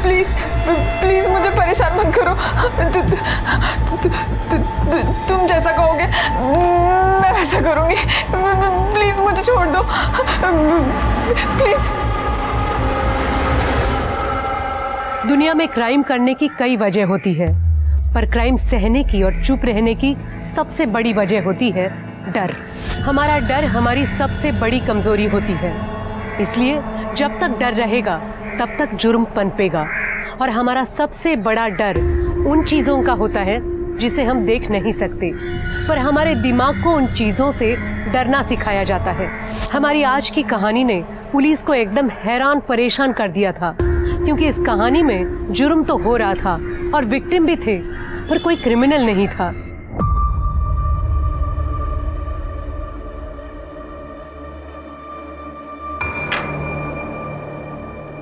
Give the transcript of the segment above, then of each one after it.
Please please मुझे परेशान मत करो। तुम जैसा कहोगे मैं वैसा करूंगी। प्लीज मुझे छोड़ दो प्लीज। दुनिया में क्राइम करने की कई वजह होती है, पर क्राइम सहने की और चुप रहने की सबसे बड़ी वजह होती है डर। हमारा डर हमारी सबसे बड़ी कमजोरी होती है, इसलिए जब तक डर रहेगा तब तक जुर्म पनपेगा। और हमारा सबसे बड़ा डर उन चीज़ों का होता है जिसे हम देख नहीं सकते, पर हमारे दिमाग को उन चीज़ों से डरना सिखाया जाता है। हमारी आज की कहानी ने पुलिस को एकदम हैरान परेशान कर दिया था, क्योंकि इस कहानी में जुर्म तो हो रहा था और विक्टिम भी थे, पर कोई क्रिमिनल नहीं था।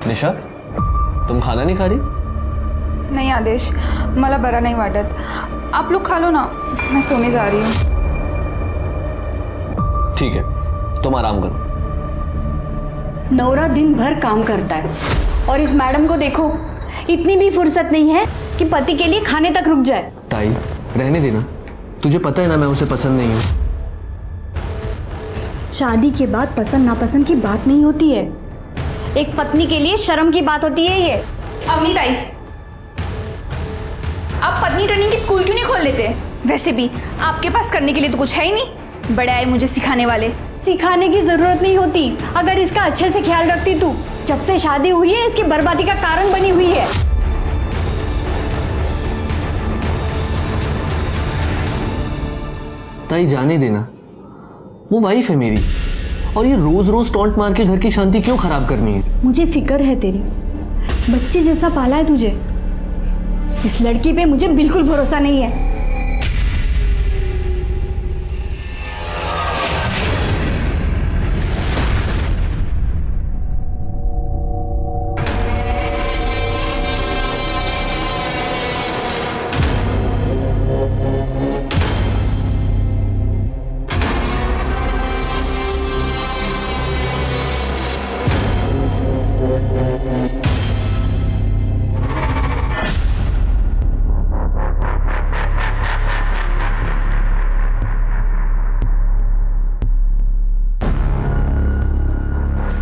निशा, तुम खाना नहीं खा रही? नहीं आदेश, मला बरा नहीं वाटत। आप लोग खा लो ना, मैं सोने जा रही हूँ। ठीक है, तुम आराम करो। नौरा दिन भर काम करता है और इस मैडम को देखो, इतनी भी फुर्सत नहीं है कि पति के लिए खाने तक रुक जाए। ताई, रहने देना। तुझे पता है ना मैं उसे पसंद नहीं हूँ। शादी के बाद पसंद नापसंद की बात नहीं होती है, एक पत्नी के लिए शर्म की बात होती है ये। अवनी ताई, आप पत्नी ट्रेनिंग की स्कूल क्यों नहीं खोल लेते? वैसे भी आपके पास करने के लिए तो कुछ है ही नहीं। बड़े आए मुझे सिखाने वाले। सिखाने की जरूरत नहीं होती, अगर इसका अच्छे से ख्याल रखती तू। जब से शादी हुई है इसकी बर्बादी का कारण बनी हुई है। ताई जाने देना, वो वाइफ है मेरी, और ये रोज रोज टॉन्ट मार के घर की शांति क्यों खराब करनी है? मुझे फिक्र है तेरी, बच्चे जैसा पाला है तुझे। इस लड़की पे मुझे बिल्कुल भरोसा नहीं है।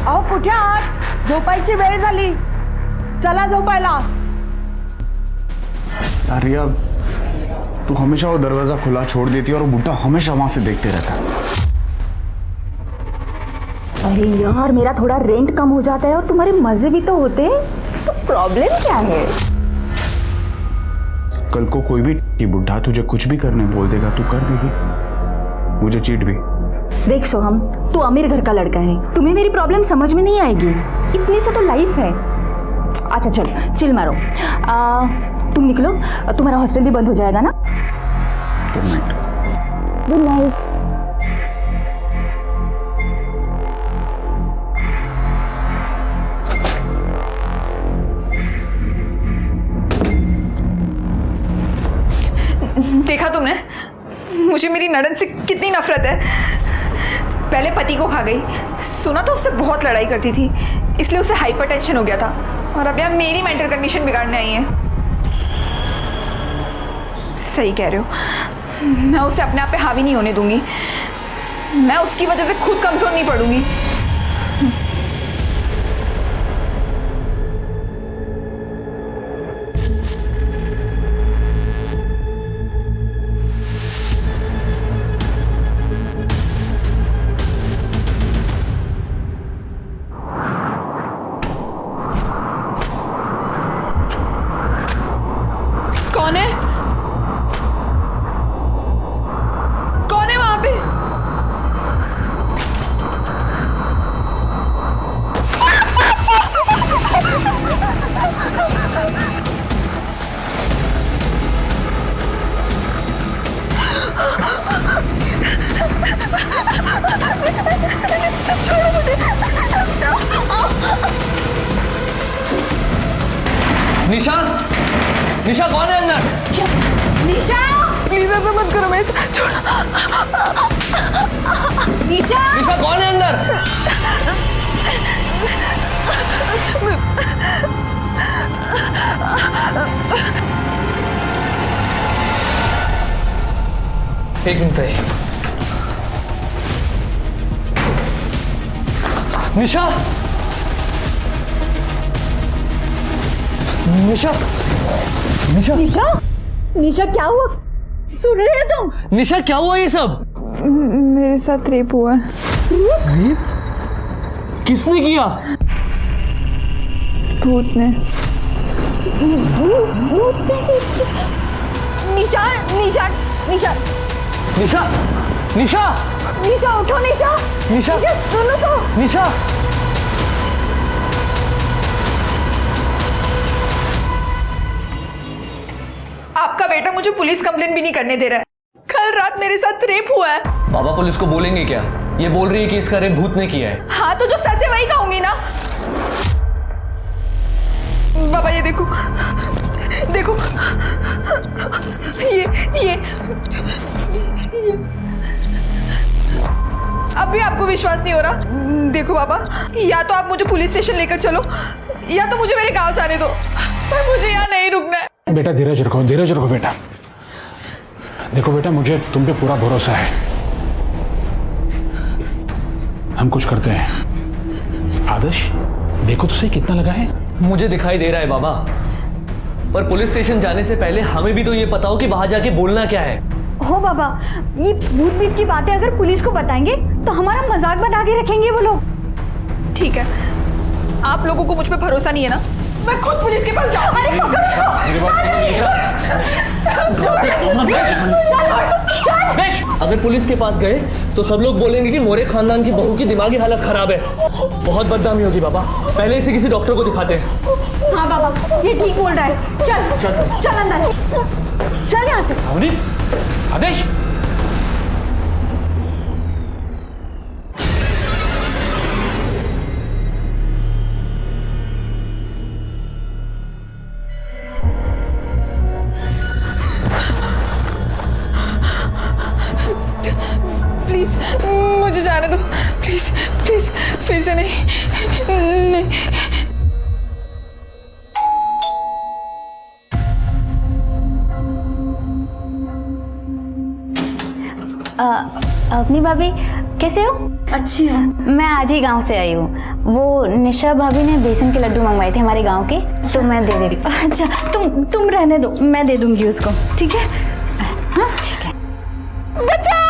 अहो कुठे आहात? झोपायची वेळ झाली, चला झोपायला। आर्या, तू हमेशा वो दरवाजा खुला छोड़ देती है और वो बुड्ढा हमेशा वहां से देखते रहता है। अरे यार, मेरा थोड़ा रेंट कम हो जाता है और तुम्हारे मजे भी तो होते हैं, तो प्रॉब्लम क्या है? कल को कोई भी बुड्ढा तुझे कुछ भी करने बोल देगा, तू कर देगी, मुझे चीट भी। देख सोहम, तू अमीर घर का लड़का है, तुम्हें मेरी प्रॉब्लम समझ में नहीं आएगी। इतनी सा तो लाइफ है। अच्छा चलो चिल मारो, तुम निकलो, तुम्हारा हॉस्टल भी बंद हो जाएगा ना। Good night. Good night. देखा तुमने, मुझे मेरी नड़न से कितनी नफरत है। पहले पति को खा गई, सुना तो उससे बहुत लड़ाई करती थी, इसलिए उसे हाइपरटेंशन हो गया था, और अब यार मेरी मेंटल कंडीशन बिगाड़ने आई है। सही कह रहे हो, मैं उसे अपने आप पे हावी नहीं होने दूंगी। मैं उसकी वजह से खुद कमजोर नहीं पड़ूंगी। कौन है? कौन है वहां पे? छोड़ो मुझे। निशा, निशा कौन है अंदर? निशा प्लीज ऐसा मत करो, मैं छोड़ो। निशा, निशा कौन है अंदर? एक मिनट है। निशा, निशा, निशा, निशा, निशा क्या हुआ? सुन रहे हो तुम? निशा क्या हुआ ये सब? मेरे साथ रेप हुआ है। रेप? किसने किया? भूत ने। निशा, निशा, निशा, निशा, निशा, निशा उठो निशा, निशा, निशा सुनो तो। निशा, आपका बेटा मुझे पुलिस कंप्लेन भी नहीं करने दे रहा है। कल रात मेरे साथ रेप हुआ है। बाबा पुलिस को बोलेंगे क्या? ये बोल रही है कि इसका रेप भूत ने किया है। हाँ तो जो सच है वही कहूंगी ना। बाबा ये देखो, देखो, ये अब भी आपको विश्वास नहीं हो रहा? देखो बाबा, या तो आप मुझे पुलिस स्टेशन लेकर चलो या तो मुझे मेरे गांव जाने दो, पर मुझे यहाँ नहीं रुकना है। बेटा धीरज रखो बेटा। देखो बेटा, मुझे तुम पे पूरा भरोसा है। हम कुछ करते हैं। आदर्श देखो तो सही कितना लगा है। मुझे दिखाई दे रहा है बाबा, पर पुलिस स्टेशन जाने से पहले हमें भी तो ये पता हो कि वहां जाके बोलना क्या है। हो बाबा, ये भूत बीत की बातें अगर पुलिस को बताएंगे तो हमारा मजाक बना के रखेंगे वो लोग। ठीक है, आप लोगों को मुझ पे भरोसा नहीं है ना? मैं खुद पुलिस के पास जाऊंगी। अरे पकड़ो इसको। अगर पुलिस के पास गए तो सब लोग बोलेंगे कि मोरे खानदान की बहू की दिमागी हालत खराब है। बहुत बदनामी होगी बाबा। पहले इसे किसी डॉक्टर को दिखाते हैं। हाँ बाबा, ये ठीक बोल रहा है। चल अंदर, चल यहाँ से। आदेश, प्लीज मुझे जाने दो, प्लीज प्लीज, फिर से नहीं। अपनी भाभी कैसे हो? अच्छी हूँ। मैं आज ही गांव से आई हूँ। वो निशा भाभी ने बेसन के लड्डू मंगवाए थे हमारे गांव के, तो मैं दे दे रही। अच्छा तुम रहने दो, मैं दे दूंगी उसको, ठीक है? हाँ ठीक है। बचाओ!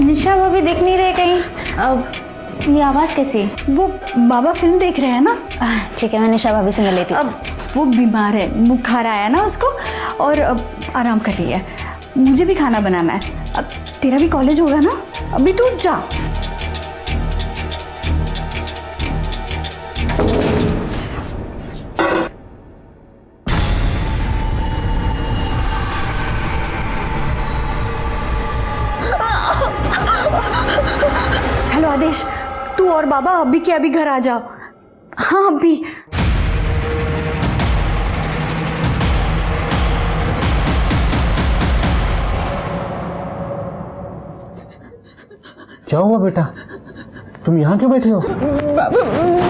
निशा भाभी दिख नहीं रहे कहीं। ये आवाज़ कैसी? वो बाबा फिल्म देख रहे हैं ना। ठीक है, मैं निशा भाभी से मिल लेती हूँ। अब वो बीमार है, बुखार आया ना उसको, और अब आराम कर रही है। मुझे भी खाना बनाना है। अब तेरा भी कॉलेज होगा ना, अभी तू जा। हेलो आदेश, तू और बाबा अभी के अभी घर आ जाओ। हाँ अभी। क्या हुआ बेटा? तुम यहाँ क्यों बैठे हो? बाबा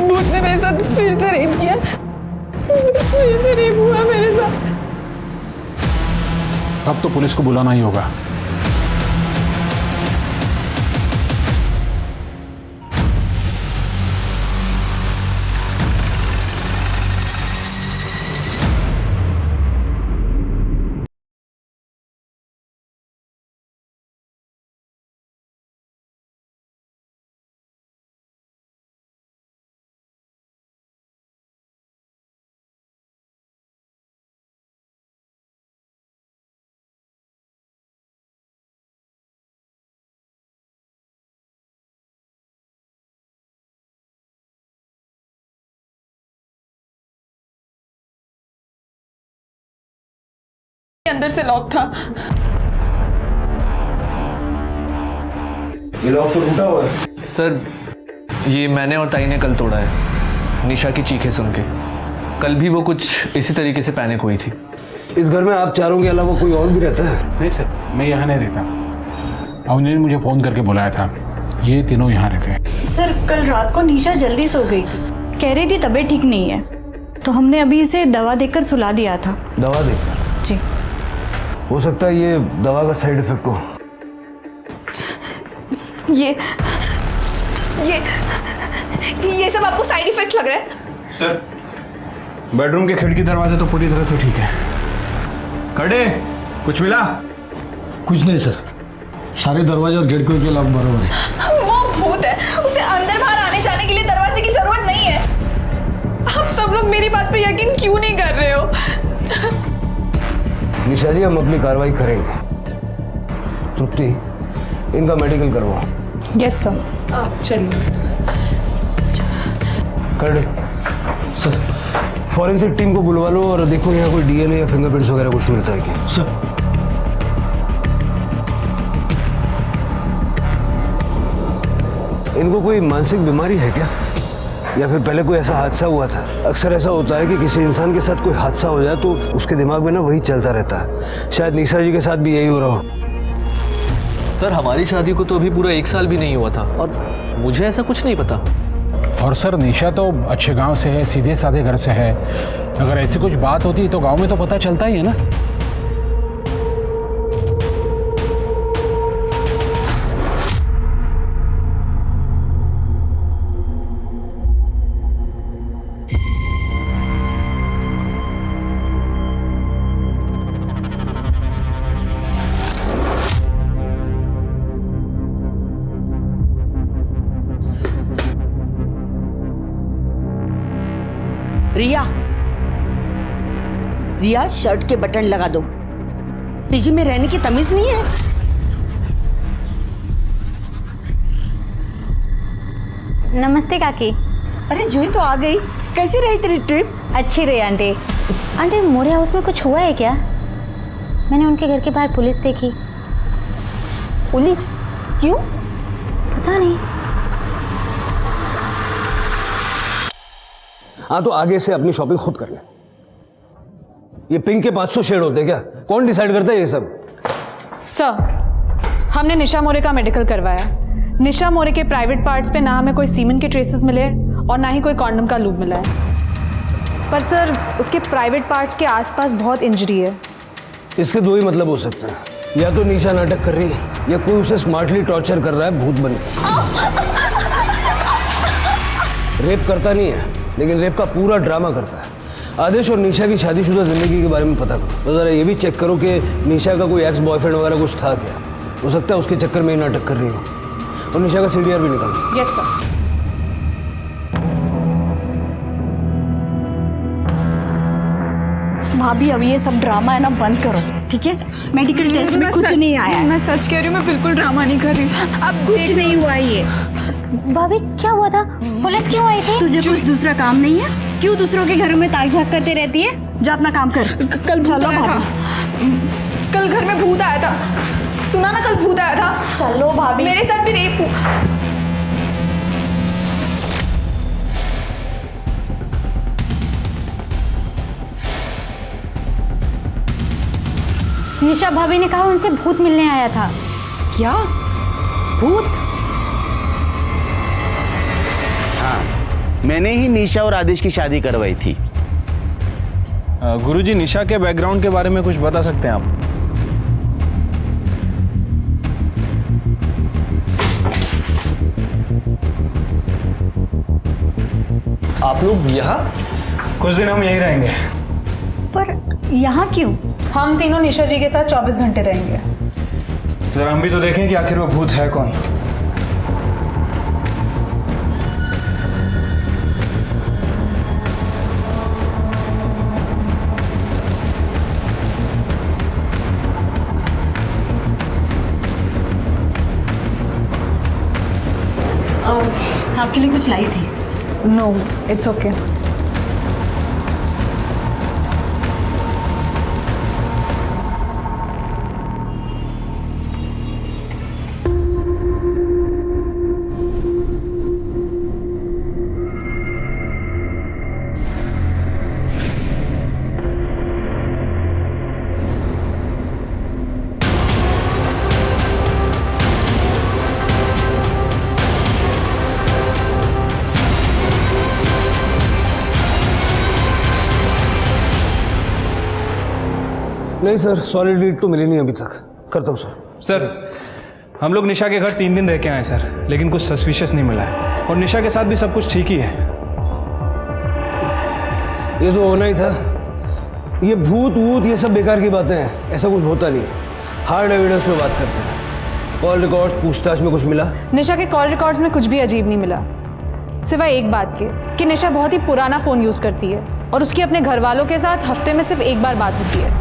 भूत ने मेरे साथ फिर से रेप किया। फिर से रेप हुआ मेरे साथ। अब तो पुलिस को बुलाना ही होगा। अंदर से लॉक था। ये लॉक तो टूटा हुआ है। सर, ये मैंने और ताई ने कल तोड़ा है, निशा की चीखें सुन के। कल भी वो कुछ इसी तरीके से पैनिक हुई थी। इस घर में आप चारों के अलावा कोई और भी रहता है? नहीं सर, मैं यहाँ नहीं रहता। अवनी ने मुझे फ़ोन करके बुलाया था ये तीनों यहाँ रहते हैं। सर कल रात को निशा जल्दी सो गई थी, कह रही थी तबीयत ठीक नहीं है, तो हमने अभी इसे दवा देकर सुला दिया था। दवा देकर? जी। हो सकता है ये दवा का साइड इफेक्ट हो। ये सब आपको साइड इफेक्ट लग रहा है? सर बेडरूम के खिड़की दरवाजे तो पूरी तरह से ठीक है। कड़े कुछ मिला? कुछ नहीं सर, सारे दरवाजे और गेट के लॉक बराबर है। वो भूत है, उसे अंदर बाहर आने जाने के लिए दरवाजे की जरूरत नहीं है। आप सब लोग मेरी बात पे यकीन क्यों नहीं कर रहे हो? निशा जी, हम अपनी कार्रवाई करेंगे। तृप्ति, इनका मेडिकल करवाओ। Yes sir. चलिए। कर सर फॉरेंसिक टीम को बुलवा लो और देखो यहाँ कोई डीएनए या फिंगरप्रिंट्स वगैरह कुछ मिलता है क्या। सर इनको कोई मानसिक बीमारी है क्या, या फिर पहले कोई ऐसा हादसा हुआ था? अक्सर ऐसा होता है कि किसी इंसान के साथ कोई हादसा हो जाए तो उसके दिमाग में ना वही चलता रहता है। शायद निशा जी के साथ भी यही हो रहा हो। सर हमारी शादी को तो अभी पूरा 1 साल भी नहीं हुआ था और मुझे ऐसा कुछ नहीं पता। और सर निशा तो अच्छे गांव से है, सीधे साधे घर से है। अगर ऐसी कुछ बात होती तो गांव में तो पता चलता ही है ना। रिया शर्ट के बटन लगा दो। पीजी में रहने की तमीज नहीं है? नमस्ते काकी। अरे जूही तो आ गई। कैसी रही तेरी ट्रिप? अच्छी रही आंटी। आंटी मोरे हाउस में कुछ हुआ है क्या? मैंने उनके घर के बाहर पुलिस देखी। पुलिस? क्यों? पता नहीं। हाँ तो आगे से अपनी शॉपिंग खुद कर ले। ये पिंक के 500 शेड होते हैं क्या? कौन डिसाइड करता है ये सब? सर, हमने निशा मोरे का मेडिकल करवाया। निशा मोरे के प्राइवेट पार्ट्स पे ना हमें कोई सीमेंट के ट्रेसेस मिले और ना ही कोई कॉन्डम का लूप मिला है। पर सर उसके प्राइवेट पार्ट्स के आसपास बहुत इंजरी है। इसके 2 ही मतलब हो सकते हैं, या तो निशा नाटक कर रही है या कोई उसे स्मार्टली टॉर्चर कर रहा है भूत बनकर। रेप करता नहीं है लेकिन रेप का पूरा ड्रामा करता है। आदेश और निशा की शादीशुदा जिंदगी के बारे में पता करो, तो ज़रा ये भी चेक करो कि निशा का कोई एक्स बॉयफ्रेंड वगैरह कुछ था क्या। हो सकता है उसके चक्कर में ही नाटक कर रही हो। और निशा का सीडीआर भी निकालो। Yes sir. भाभी अब ये सब ड्रामा है ना बंद करो, ठीक है? मेडिकल टेस्ट में कुछ नहीं आया है। मैं सच कह रही हूँ, मैं बिल्कुल ड्रामा नहीं कर रही हूँ। अब कुछ नहीं हुआ ये। भाभी क्या हुआ था? पुलिस क्यों आई थी? तुझे कुछ दूसरा काम नहीं है? क्यों दूसरों के घरों में ताक झाक करते रहती है? जा अपना काम कर। कल भूत चलो आया था। कल घर में भूत आया था। सुना ना, कल भूत आया था। चलो भाभी। मेरे साथ भी रेप हुआ। निशा भाभी ने कहा उनसे भूत मिलने आया था। क्या भूत? हाँ, मैंने ही निशा और आदेश की शादी करवाई थी। गुरुजी, निशा के बैकग्राउंड के बारे में कुछ बता सकते हैं आप? आप लोग यहाँ? कुछ दिन हम यहीं रहेंगे। पर यहाँ क्यों? हम तीनों निशा जी के साथ 24 घंटे रहेंगे। जरा हम भी तो देखें कि आखिर वो भूत है कौन। आपके लिए कुछ लाई थी। No, it's okay. नहीं सर, सॉलिड लीड तो मिली नहीं अभी तक। करता हूँ सर। सर हम लोग निशा के घर 3 दिन रह के आए सर, लेकिन कुछ सस्पिशियस नहीं मिला है और निशा के साथ भी सब कुछ ठीक ही है। ये तो होना ही था। ये भूत वूत ये सब बेकार की बातें हैं, ऐसा कुछ होता नहीं। हार्ड एविडेंस पे बात करते हैं। कॉल रिकॉर्ड पूछताछ में कुछ मिला? निशा के कॉल रिकॉर्ड्स में कुछ भी अजीब नहीं मिला, सिवाय एक बात के कि निशा बहुत ही पुराना फ़ोन यूज़ करती है और उसकी अपने घर वालों के साथ हफ्ते में सिर्फ एक बार बात होती है।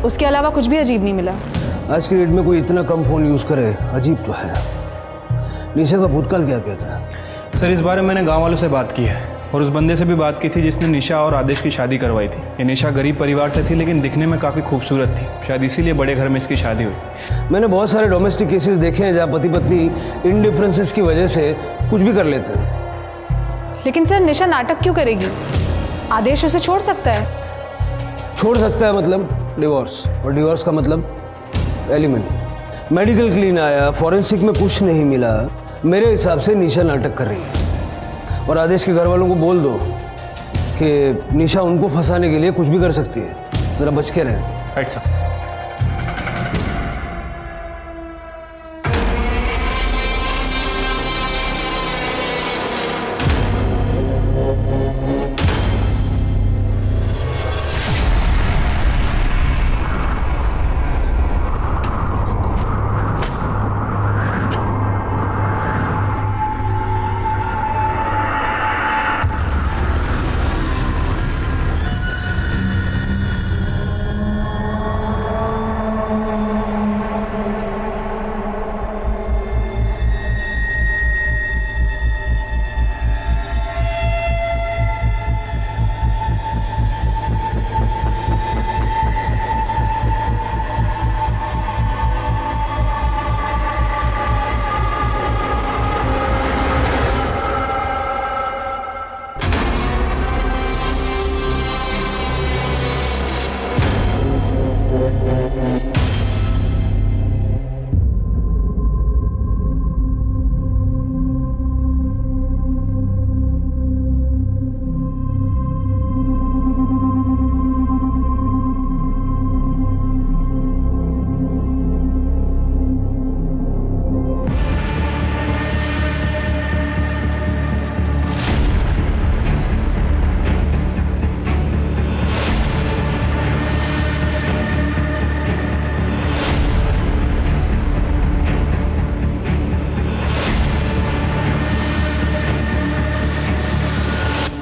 उसके अलावा कुछ भी अजीब नहीं मिला। आज की डेट में कोई इतना कम फ़ोन यूज़ करे, अजीब तो है। निशा का भूतकाल क्या कहता है? सर इस बारे में मैंने गांव वालों से बात की है और उस बंदे से भी बात की थी जिसने निशा और आदेश की शादी करवाई थी। ये निशा गरीब परिवार से थी लेकिन दिखने में काफ़ी खूबसूरत थी, शायद इसीलिए बड़े घर में इसकी शादी हुई। मैंने बहुत सारे डोमेस्टिक केसेस देखे हैं जहाँ पति पत्नी इनडिफरेंसेस की वजह से कुछ भी कर लेते हैं। लेकिन सर निशा नाटक क्यों करेगी? आदेश उसे छोड़ सकता है। छोड़ सकता है मतलब डिवोर्स, और डिवोर्स का मतलब एलिमनी। मेडिकल क्लीन आया, फॉरेंसिक में कुछ नहीं मिला। मेरे हिसाब से निशा नाटक कर रही है और आदेश के घर वालों को बोल दो कि निशा उनको फंसाने के लिए कुछ भी कर सकती है, जरा बच के रहें। Right sir.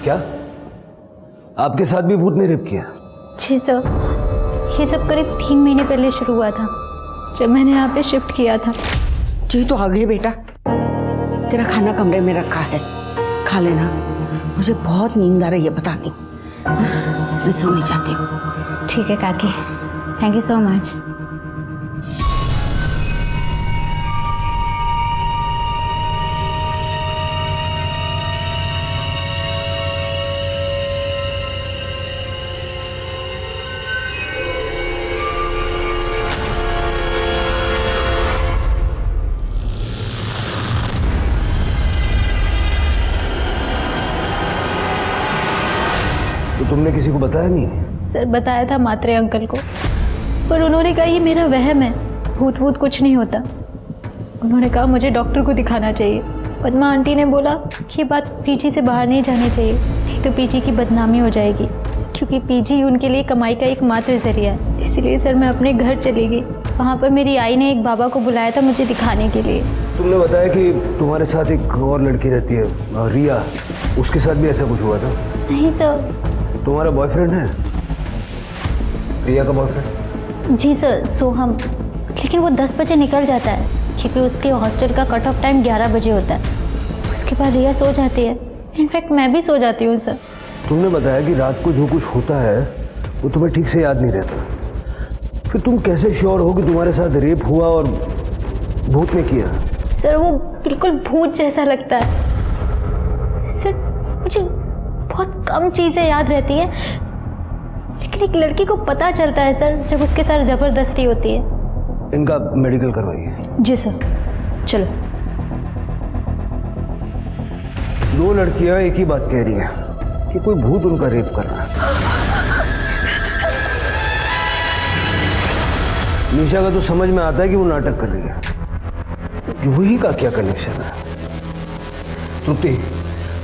क्या आपके साथ भी भूत ने रेप किया? जी सर, ये सब करीब 3 महीने पहले शुरू हुआ था जब मैंने यहाँ पे शिफ्ट किया था। जी तो आ गए बेटा, तेरा खाना कमरे में रखा है, खा लेना। मुझे बहुत नींद आ रही है, पता नहीं, मैं सोने जाती हूँ। ठीक है काकी, थैंक यू सो मच। तो तुमने किसी को बताया नहीं? सर बताया था मात्रे अंकल को, पर उन्होंने कहा ये मेरा वहम है, भूत वूत कुछ नहीं होता। उन्होंने कहा मुझे डॉक्टर को दिखाना चाहिए। पद्मा आंटी ने बोला कि ये बात पीजी से बाहर नहीं जानी चाहिए, नहीं तो पीजी की बदनामी हो जाएगी, क्योंकि पीजी उनके लिए कमाई का एकमात्र जरिया है। इसलिए सर मैं अपने घर चली गई। वहाँ पर मेरी आई ने एक बाबा को बुलाया था मुझे दिखाने के लिए। तुमने बताया कि तुम्हारे साथ एक और लड़की रहती है, रिया, उसके साथ भी ऐसा कुछ हुआ था? नहीं सर। तुम्हारा बॉयफ्रेंड है? रिया का बॉयफ्रेंड? जी सर, सोहम, लेकिन वो 10 बजे निकल जाता है क्योंकि उसके हॉस्टल का कट ऑफ टाइम 11 बजे होता है। उसके बाद रिया सो जाती है, इनफैक्ट मैं भी सो जाती हूँ सर। तुमने बताया कि रात को जो कुछ होता है वो तुम्हें ठीक से याद नहीं रहता, फिर तुम कैसे श्योर हो कि तुम्हारे साथ रेप हुआ और भूत ने किया? सर वो बिल्कुल भूत जैसा लगता है सर। मुझे बहुत कम चीज़ें याद रहती हैं, लेकिन एक लड़की को पता चलता है सर जब उसके साथ ज़बरदस्ती होती है। इनका मेडिकल करवाइए। जी सर, चलो। 2 लड़कियां एक ही बात कह रही हैं कि कोई भूत उनका रेप कर रहा है। निशा का तो समझ में आता है कि वो नाटक कर रही है। जूही का क्या कनेक्शन है? तृप्ति,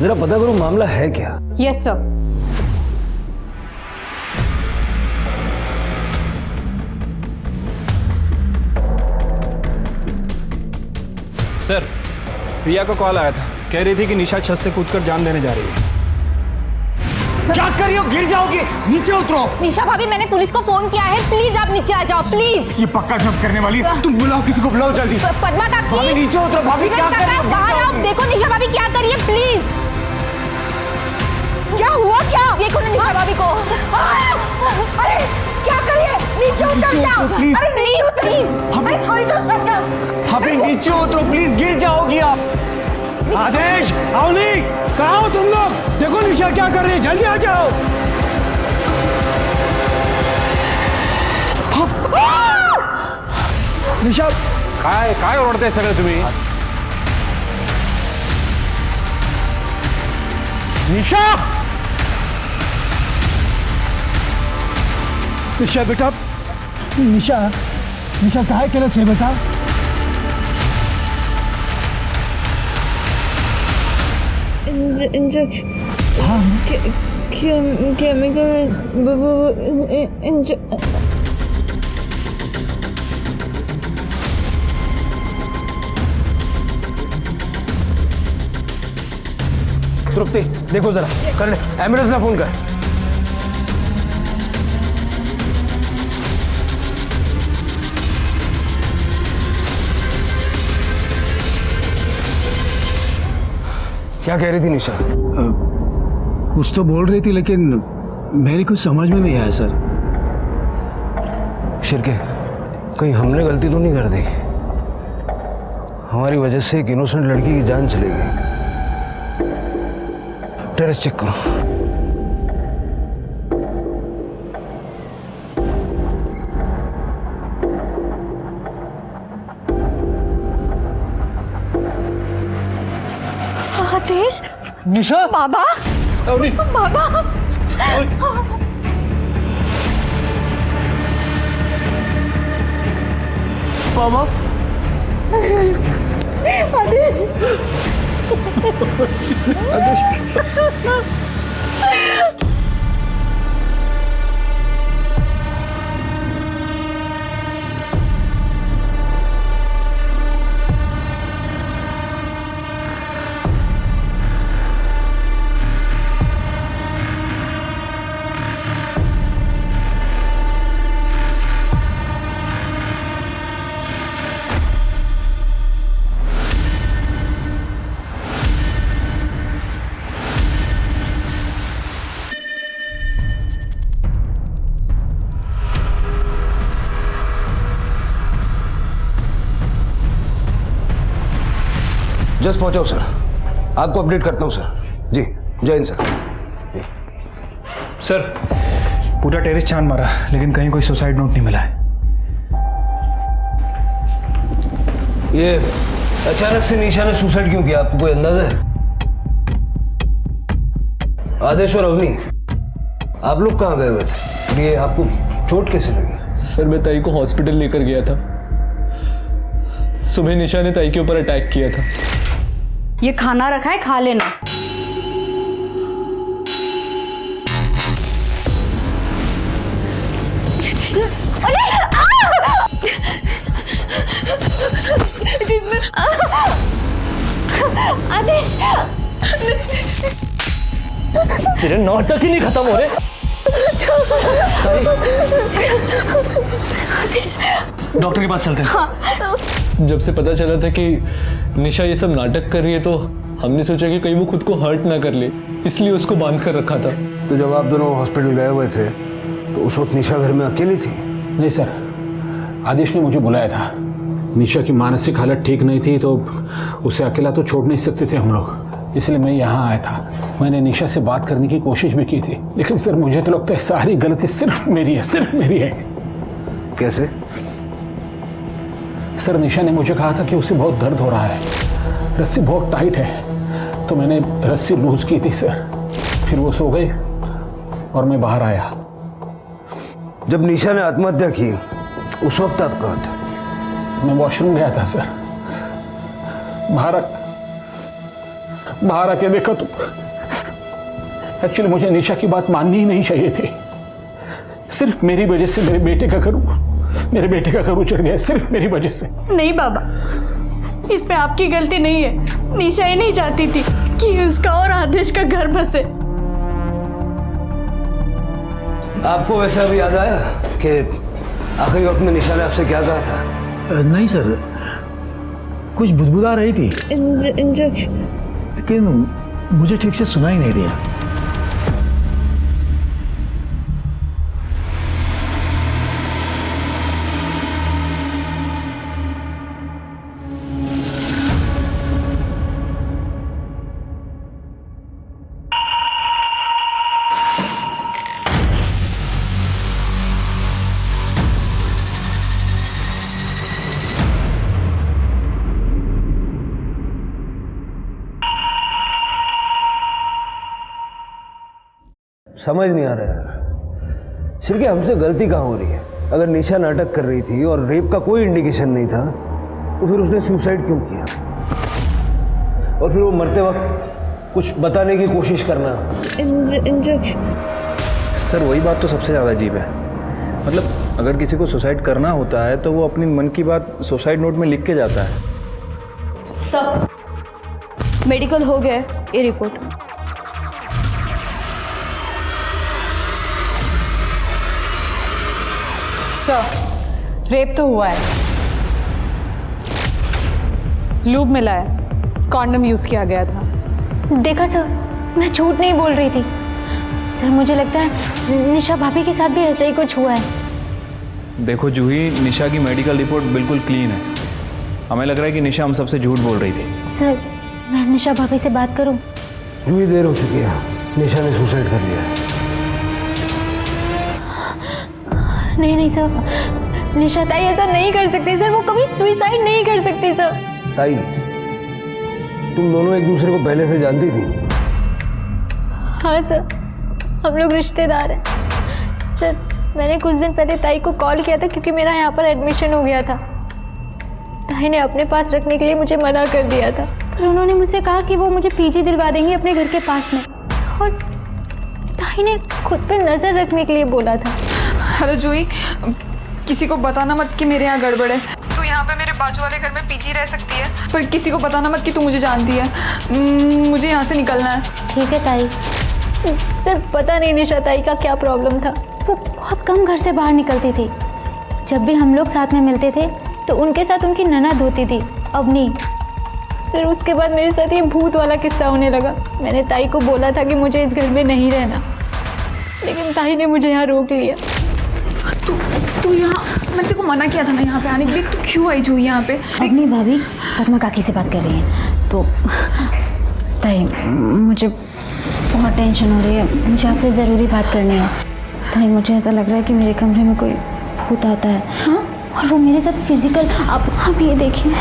जरा पता करो मामला है क्या। Yes sir. सर, प्रिया का कॉल आया था, कह रही थी कि निशा छत से कूदकर जान देने जा रही है। क्या कर रही हो? गिर जाओगी, नीचे उतरो। निशा भाभी, मैंने पुलिस को फोन किया है, प्लीज आप नीचे आ जाओ प्लीज। ये पक्का जब करने वाली है। तुम बुलाओ, किसी को बुलाओ जल्दी। पद्मा काकी, भाभी नीचे उतरो। भाभी क्या कर रही हो? बाहर आओ, देखो निशा भाभी क्या कर रही है, प्लीज। क्या हुआ? क्या देखो ना निशा भाभी को। अरे क्या कर रही है? नीचे उतर जाओ। अरे प्लीज प्लीज, अरे कोई तो समझो। भाभी नीचे उतरो प्लीज, गिर जाओगी आप। आदेश, अवनी, कहाँ हो तुम लोग? देखो निशा क्या कर रही है, जल्दी आ जाओ। निशा काय ओरडते सगळे तुम्ही? निशा, निशा बेटा, निशा निशा काय केलंस हे बेटा? इंजेक्शन केमिकल तृप्ति देखो जरा, कर ले, एम्बुलेंस में फोन कर। क्या कह रही थी निशा? कुछ तो बोल रही थी लेकिन मेरी कुछ समझ में नहीं आया सर। शिरके, कहीं हमने गलती तो नहीं कर दी? हमारी वजह से एक इनोसेंट लड़की की जान चली गई। टेरेस चेक करो। आदेश, निशा, बाबा, अवनी, बाबा, मामा, आदेश, जस्ट पहुंचाओ सर, आपको अपडेट करता हूं सर। जी, जय हिंद सर। सर, पूरा टेरेस छान मारा लेकिन कहीं कोई सुसाइड नोट नहीं मिला है। ये अचानक से निशा ने सुसाइड क्यों किया, आपको कोई अंदाजा है? आदेश और अवनी, आप लोग कहाँ गए हुए थे? ये आपको चोट कैसे लगी? सर मैं ताई को हॉस्पिटल लेकर गया था। सुबह निशा ने ताई के ऊपर अटैक किया था। ये खाना रखा है, खा लेना। आदेश, तेरे नाटक ही नहीं खत्म हो रहे। डॉक्टर के पास चलते हैं। जब से पता चला था कि निशा ये सब नाटक कर रही है तो हमने सोचा कि कहीं वो खुद को हर्ट ना कर ले, इसलिए उसको बांध कर रखा था। तो जब आप दोनों हॉस्पिटल गए हुए थे तो उस वक्त निशा घर में अकेली थी? नहीं सर, आदेश ने मुझे बुलाया था। निशा की मानसिक हालत ठीक नहीं थी तो उसे अकेला तो छोड़ नहीं सकते थे हम लोग, इसलिए मैं यहाँ आया था। मैंने निशा से बात करने की कोशिश भी की थी, लेकिन सर मुझे तो लगता है सारी गलती सिर्फ मेरी है, सिर्फ मेरी है। कैसे? सर निशा ने मुझे कहा था कि उसे बहुत दर्द हो रहा है, रस्सी बहुत टाइट है, तो मैंने रस्सी लूज की थी सर। फिर वो सो गई और मैं बाहर आया। जब निशा ने आत्महत्या की उस वक्त आप कहाँ थे? मैं वॉशरूम गया था सर। बाहर आके देखा तो एक्चुअली मुझे निशा की बात माननी ही नहीं चाहिए थी। सिर्फ मेरी वजह से मेरे बेटे का घर उजड़ गया, सिर्फ मेरी वजह से। नहीं बाबा, इसमें आपकी गलती नहीं है। निशा ही नहीं चाहती थी कि उसका और आदेश का घर बसे। आपको वैसा भी याद आया कि आखिरी वक्त में निशा ने आपसे क्या कहा था? नहीं सर, कुछ बुदबुदा रही थी लेकिन मुझे ठीक से सुनाई नहीं दिया। समझ नहीं आ रहा यार, सिर्फ हमसे गलती कहाँ हो रही है? अगर निशा नाटक कर रही थी और रेप का कोई इंडिकेशन नहीं था तो फिर उसने सुसाइड क्यों किया? और फिर वो मरते वक्त कुछ बताने की कोशिश करना। सर वही बात तो सबसे ज़्यादा अजीब है। मतलब अगर किसी को सुसाइड करना होता है तो वो अपनी मन की बात सुसाइड नोट में लिख के जाता है। सर मेडिकल हो गया, ये रिपोर्ट। सर रेप तो हुआ है, लूब मिला है, कॉन्डम यूज किया गया था। देखा सर, मैं झूठ नहीं बोल रही थी। सर मुझे लगता है निशा भाभी के साथ भी ऐसा ही कुछ हुआ है। देखो जूही, निशा की मेडिकल रिपोर्ट बिल्कुल क्लीन है। हमें लग रहा है कि निशा हम सबसे झूठ बोल रही थी। सर मैं निशा भाभी से बात करूं? जूही देर हो चुकी है, निशा ने सुसाइड कर लिया है। नहीं सर, निशा ताई ऐसा नहीं कर सकती सर, वो कभी सुसाइड नहीं कर सकती सर। ताई, तुम दोनों एक दूसरे को पहले से जानती थी? हाँ सर, हम लोग रिश्तेदार हैं। सर मैंने कुछ दिन पहले ताई को कॉल किया था क्योंकि मेरा यहाँ पर एडमिशन हो गया था। ताई ने अपने पास रखने के लिए मुझे मना कर दिया था, पर उन्होंने मुझसे कहा कि वो मुझे पीजी दिलवा देंगे अपने घर के पास में, और ताई ने खुद पर नज़र रखने के लिए बोला था। हेलो जूही, किसी को बताना मत कि मेरे यहाँ गड़बड़ है। तू यहाँ पे मेरे बाजू वाले घर में पीजी रह सकती है, पर किसी को बताना मत कि तू मुझे जानती है। मुझे यहाँ से निकलना है। ठीक है ताई। सर पता नहीं निशा ताई का क्या प्रॉब्लम था, वो बहुत कम घर से बाहर निकलती थी। जब भी हम लोग साथ में मिलते थे तो उनके साथ उनकी ननद होती थी, अवनी। सर उसके बाद मेरे साथ ये भूत वाला किस्सा होने लगा। मैंने ताई को बोला था कि मुझे इस घर में नहीं रहना, लेकिन ताई ने मुझे यहाँ रोक लिया। तू यहाँ, मैंने तेरे को मना किया था ना यहाँ पे आने के लिए, तू क्यों आई जूही यहाँ पे? अपनी भाभी पद्मा काकी से बात कर रही हैं। तो ताई मुझे बहुत टेंशन हो रही है, मुझे आपसे ज़रूरी बात करनी है। ताई मुझे ऐसा लग रहा है कि मेरे कमरे में कोई भूत आता है। हाँ? और वो मेरे साथ फिजिकल, आप ये देखिए।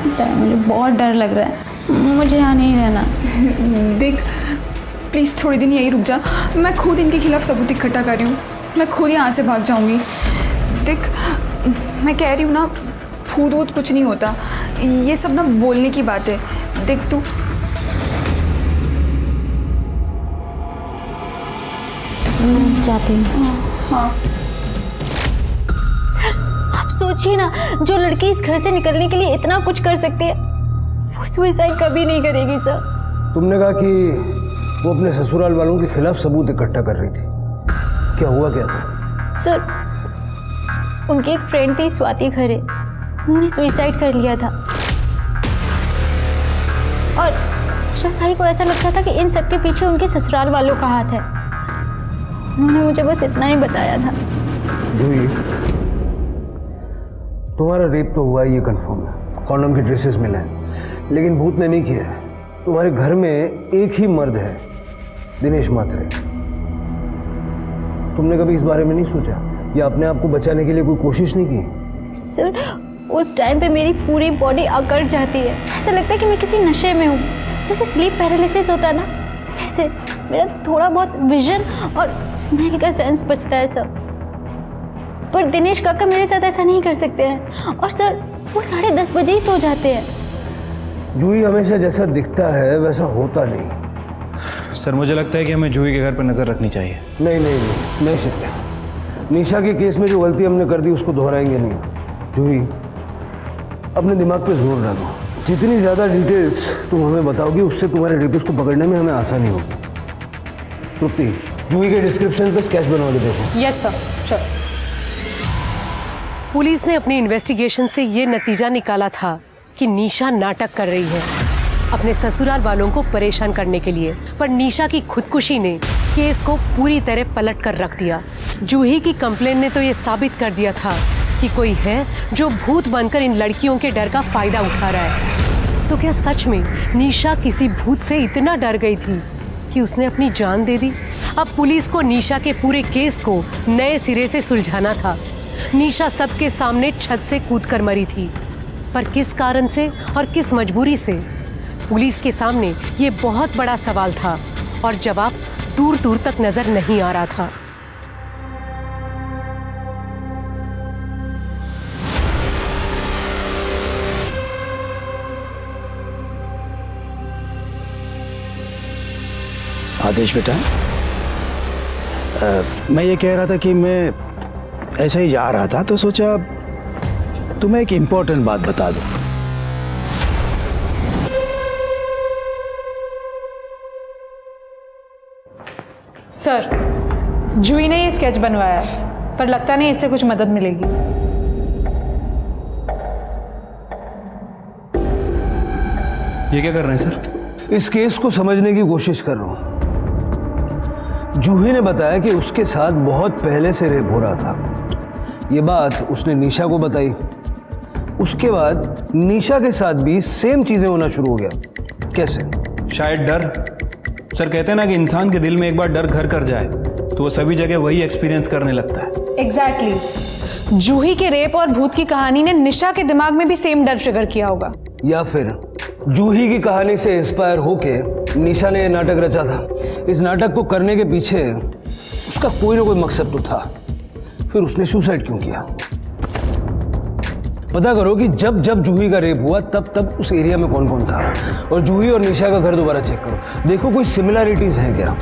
मुझे बहुत डर लग रहा है, मुझे यहाँ नहीं रहना। देख प्लीज़ थोड़ी दिन यहीं रुक जा, मैं खुद इनके खिलाफ सबूत इकट्ठा कर रही हूँ। मैं खुद यहाँ से भाग जाऊँगी। देख मैं कह रही हूँ ना, भूत वूत कुछ नहीं होता, ये सब ना बोलने की बात है। देख तू जाती हूँ। हाँ सर आप सोचिए ना, जो लड़की इस घर से निकलने के लिए इतना कुछ कर सकती है, वो सुसाइड कभी नहीं करेगी सर। तुमने कहा कि वो अपने ससुराल वालों के खिलाफ सबूत इकट्ठा कर रही थी, क्या हुआ क्या था? सर उनकी एक फ्रेंड थी स्वाति खरे, उन्होंने सुसाइड कर लिया था। और शायद को ऐसा लगता था कि इन सब के पीछे उनके ससुराल वालों का हाथ है। उन्होंने मुझे बस इतना ही बताया था। जूही, तुम्हारा रेप तो हुआ, ये कंफर्म है, कॉन्डम के ड्रेसेस मिले हैं, लेकिन भूत ने नहीं किया है। तुम्हारे घर में एक ही मर्द है, दिनेश मात्रे। तुमने कभी इस बारे में नहीं सोचा या अपने आप को बचाने के लिए कोई कोशिश नहीं की? सर उस टाइम पे मेरी पूरी बॉडी अकड़ जाती है, ऐसा लगता है कि मैं किसी नशे में हूँ, जैसे स्लीप पैरालिसिस होता है ना, वैसे मेरा थोड़ा बहुत विजन और स्मेल का सेंस बचता है सर, पर दिनेश काका मेरे साथ ऐसा नहीं कर सकते हैं। और सर वो 10:30 बजे ही सो जाते हैं। जूही हमेशा जैसा दिखता है वैसा होता नहीं। सर मुझे लगता है कि हमें जूही के घर पर नज़र रखनी चाहिए। नहीं सकते। निशा के केस में जो गलती हमने कर दी उसको दोहराएंगे नहीं। जूही अपने दिमाग पे जोर डालो। जितनी ज़्यादा डिटेल्स तुम हमें बताओगी उससे तुम्हारे रेपिस्ट को पकड़ने में हमें आसानी होगी। तृप्ति, जूही के डिस्क्रिप्शन पे स्केच बनवा के देखो। यस सर, चलो। पुलिस ने अपनी इन्वेस्टिगेशन से ये नतीजा निकाला था कि निशा नाटक कर रही है अपने ससुराल वालों को परेशान करने के लिए, पर निशा की खुदकुशी ने केस को पूरी तरह पलट कर रख दिया। जूही की कंप्लेन ने तो ये साबित कर दिया था कि कोई है जो भूत बनकर इन लड़कियों के डर का फायदा उठा रहा है। तो क्या सच में निशा किसी भूत से इतना डर गई थी कि उसने अपनी जान दे दी? अब पुलिस को निशा के पूरे केस को नए सिरे से सुलझाना था। निशा सबके सामने छत से कूदकर मरी थी, पर किस कारण से और किस मजबूरी से? पुलिस के सामने ये बहुत बड़ा सवाल था और जवाब दूर दूर तक नजर नहीं आ रहा था। आदेश बेटा, मैं ये कह रहा था कि मैं ऐसे ही जा रहा था तो सोचा तुम्हें एक इम्पोर्टेंट बात बता दूं। सर, जूही ने ये स्केच बनवाया है, पर लगता नहीं इससे कुछ मदद मिलेगी। ये क्या कर रहे हैं सर? इस केस को समझने की कोशिश कर रहा हूँ। जूही ने बताया कि उसके साथ बहुत पहले से रेप हो रहा था। ये बात उसने निशा को बताई। उसके बाद निशा के साथ भी सेम चीजें होना शुरू हो गया। कैसे? शायद डर। सर कहते हैं ना कि इंसान के दिल में एक बार डर घर कर जाए तो वो सभी जगह वही एक्सपीरियंस करने लगता है। एग्जैक्टली। जूही के रेप और भूत की कहानी ने निशा के दिमाग में भी सेम डर ट्रिगर किया होगा। या फिर जूही की कहानी से इंस्पायर होके निशा ने यह नाटक रचा था। इस नाटक को करने के पीछे उसका कोई ना कोई मकसद तो था। फिर उसने सुसाइड क्यों किया? पता करो कि जब जब जूही का रेप हुआ तब तब उस एरिया में कौन कौन था, और जूही और निशा का घर दोबारा चेक करो। देखो कोई सिमिलरिटीज हैं क्या।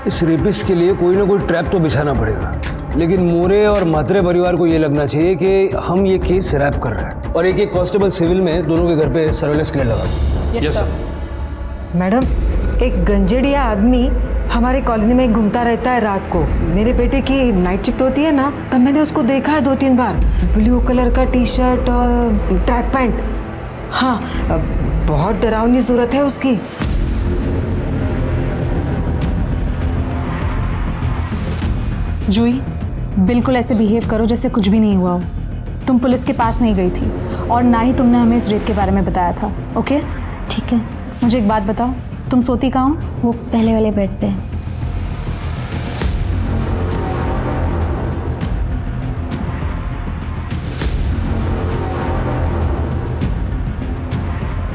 इस रेपिस्ट के लिए कोई ना कोई ट्रैप तो बिछाना पड़ेगा, लेकिन मोरे और म्हात्रे परिवार को ये लगना चाहिए कि हम ये केस रैप कर रहे हैं। और एक कांस्टेबल सिविल में दोनों के घर पे सर्वेलेंस के लिए लगा। Yes sir. मैडम, एक गंजेड़िया आदमी हमारे कॉलोनी में घूमता रहता है रात को। मेरे बेटे की नाइट शिफ्ट होती है ना, तब मैंने उसको देखा है 2-3 बार। ब्लू कलर का टी शर्ट और ट्रैक पैंट। हाँ, बहुत डरावनी सूरत है उसकी। जूही, बिल्कुल ऐसे बिहेव करो जैसे कुछ भी नहीं हुआ हो। तुम पुलिस के पास नहीं गई थी और ना ही तुमने हमें इस रेप के बारे में बताया था। ओके? ठीक है। मुझे एक बात बताओ, तुम सोती कहाँ हो? वो पहले वाले बेड पे।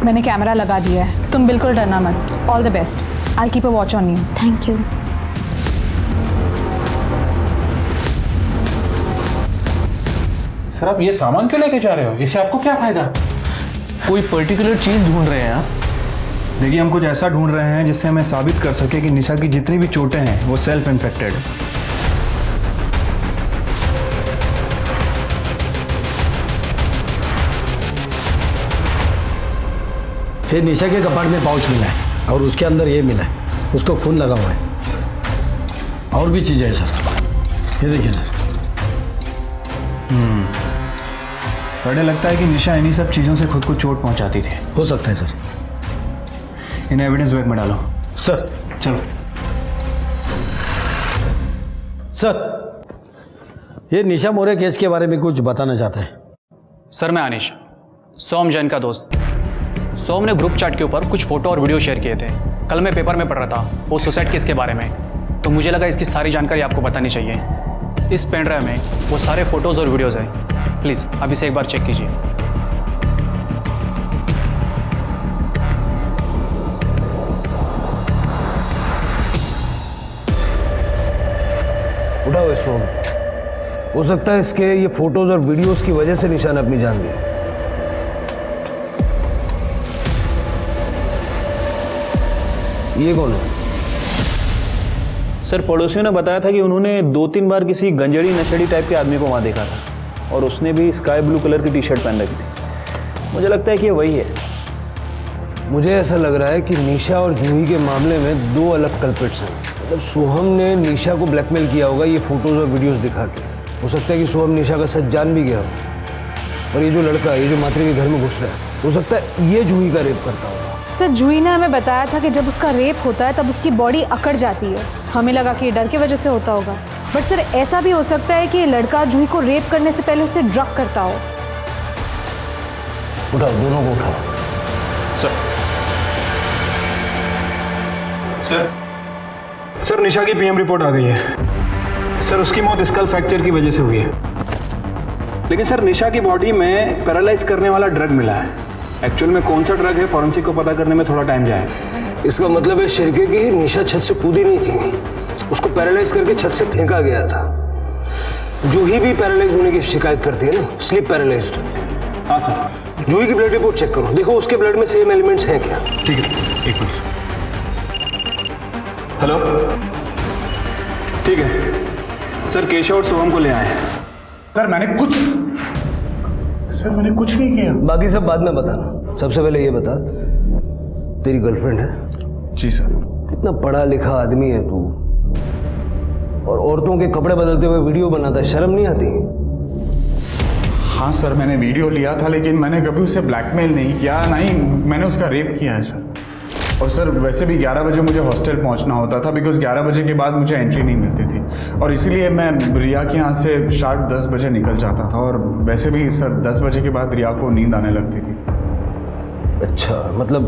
मैंने कैमरा लगा दिया है, तुम बिल्कुल डरना मत। All the best. I keep a watch on you. Thank you. Sir आप ये सामान क्यों लेके जा रहे हो? इससे आपको क्या फायदा? कोई पर्टिकुलर चीज ढूंढ रहे हैं आप? देखिए, हम कुछ ऐसा ढूंढ रहे हैं जिससे हमें साबित कर सके कि निशा की जितनी भी चोटें हैं वो सेल्फ इन्फेक्टेड है। ये निशा के कपाट में पाउच मिला है और उसके अंदर ये मिला है, उसको खून लगा हुआ है। और भी चीज़ें हैं सर, ये देखिए सर। बड़े लगता है कि निशा इन्हीं सब चीज़ों से खुद को चोट पहुंचाती थी। हो सकता है सर। इन्हें एविडेंस बैग में डालो। सर चलो। सर, ये निशा मोरे केस के बारे में कुछ बताना चाहता है। सर, मैं अनिश, सोम जैन का दोस्त। सोम ने ग्रुप चैट के ऊपर कुछ फोटो और वीडियो शेयर किए थे। कल मैं पेपर में पढ़ रहा था वो सुसाइड केस के बारे में, तो मुझे लगा इसकी सारी जानकारी आपको बतानी चाहिए। इस पेन ड्राइव में वो सारे फोटोज़ और वीडियोज़ हैं। प्लीज़ आप इसे एक बार चेक कीजिए। उठाओ इस फोन। हो सकता है इसके ये फोटोज और वीडियोस की वजह से निशा ने अपनी जान ली। ये कौन है? सर पड़ोसियों ने बताया था कि उन्होंने 2-3 बार किसी गंजेड़ी नशेड़ी टाइप के आदमी को वहाँ देखा था और उसने भी स्काई ब्लू कलर की टी शर्ट पहन रखी थी। मुझे लगता है कि ये वही है। मुझे ऐसा लग रहा है कि निशा और जूही के मामले में 2 अलग कल्प्रिट्स हैं। मतलब सोहम ने निशा को ब्लैकमेल किया होगा ये फोटोज और वीडियोस दिखा के। हो सकता है कि सोहम निशा का सच जान भी गया हो। और ये जो लड़का, ये जो मात्री के घर में घुस रहा है, हो सकता है ये जूही का रेप करता होगा। सर जूही ने हमें बताया था कि जब उसका रेप होता है तब उसकी बॉडी अकड़ जाती है। हमें लगा कि ये डर की वजह से होता होगा, बट सर ऐसा भी हो सकता है कि ये लड़का जूही को रेप करने से पहले उसे ड्रग करता हो। उठाओ, दोनों को उठाओ। सर निशा की पीएम रिपोर्ट आ गई है। सर उसकी मौत स्कल फ्रैक्चर की वजह से हुई है, लेकिन सर निशा की बॉडी में पैरालाइज करने वाला ड्रग मिला है। एक्चुअल में कौन सा ड्रग है फॉरेंसिक को पता करने में थोड़ा टाइम जाएगा। इसका मतलब है शिरके की निशा छत से कूदी नहीं थी, उसको पैरालाइज करके छत से फेंका गया था। जूही भी पैरालाइज होने की शिकायत करती है ना, स्लीप पैरालाइज्ड। हाँ सर। जूही की ब्लड रिपोर्ट चेक करो, देखो उसके ब्लड में सेम एलिमेंट्स हैं क्या। ठीक है, एक मिनट। हेलो, ठीक है सर, केशव और सोहम को ले आए हैं। सर मैंने कुछ नहीं किया। बाकी सब बाद में बताना, सबसे पहले ये बता, तेरी गर्लफ्रेंड है? जी सर। कितना पढ़ा लिखा आदमी है तू, और औरतों के कपड़े बदलते हुए वीडियो बनाता है, शर्म नहीं आती? हाँ सर, मैंने वीडियो लिया था, लेकिन मैंने कभी उसे ब्लैकमेल नहीं किया, ना ही मैंने उसका रेप किया है सर। और सर वैसे भी 11 बजे मुझे हॉस्टल पहुंचना होता था, बिकॉज 11 बजे के बाद मुझे एंट्री नहीं मिलती थी, और इसीलिए मैं रिया के यहाँ से शार्प 10 बजे निकल जाता था। और वैसे भी सर 10 बजे के बाद रिया को नींद आने लगती थी। अच्छा, मतलब